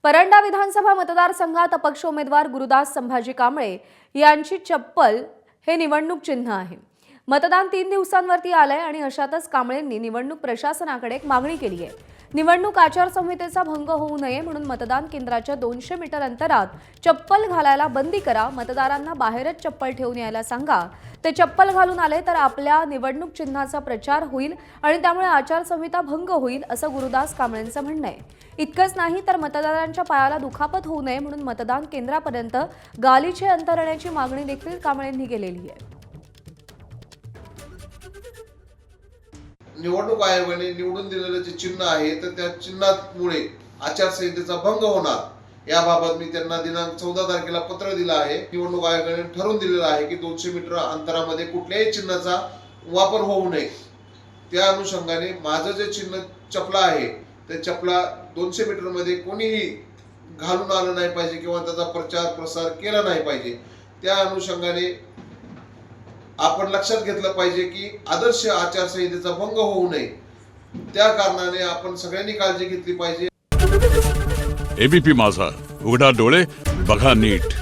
परंडा विधानसभा मतदारसंघात अपक्ष उमेदवार गुरुदास संभाजी कांबळे यांची चप्पल हे निवडणूक चिन्ह आहे। मतदान 3 दिवसांवरती आलंय आणि अशातच कांबळेंनी निवडणूक प्रशासनाकडे एक मागणी केली आहे। निवडणूक आचारसंहितेचा भंग होऊ नये म्हणून मतदान केंद्राच्या 200 मीटर अंतरात चप्पल घालायला बंदी करा, मतदारांना बाहेरच चप्पल ठेवून यायला सांगा। ते चप्पल घालून आले तर आपल्या निवडणूक चिन्हाचा प्रचार होईल आणि त्यामुळे आचारसंहिता भंग होईल असं गुरुदास कांबळेंचं म्हणणं आहे। इतकंच नाही तर मतदारांच्या पायाला दुखापत होऊ नये म्हणून मतदान केंद्रापर्यंत गालीचे अंतर आणण्याची मागणी देखील कांबळेंनी केलेली आहे। निवडणूक आयोगाने निवडून दिलेले जे चिन्ह आहे तर त्या चिन्हामुळे आचारसंहितेचा भंग होणार याबाबत मी त्यांना दिनांक 14 तारखेला पत्र दिलं आहे। निवडणूक आयोगाने ठरवून दिलेलं आहे की 200 मीटर अंतरामध्ये कुठल्याही चिन्हाचा वापर होऊ नये। त्या अनुषंगाने माझं जे चिन्ह चपला आहे ते चपला 200 मीटर मध्ये कोणीही घालून आलं नाही पाहिजे किंवा त्याचा प्रचार प्रसार केला नाही पाहिजे। त्या अनुषंगाने आपण लक्षात घेतलं पाहिजे की आदर्श आचारसंहितेचा भंग होऊ नये, त्या कारणाने आपण सगळ्यांनी काळजी घेतली पाहिजे। एबीपी माझा, उघडा डोळे बघा नीट।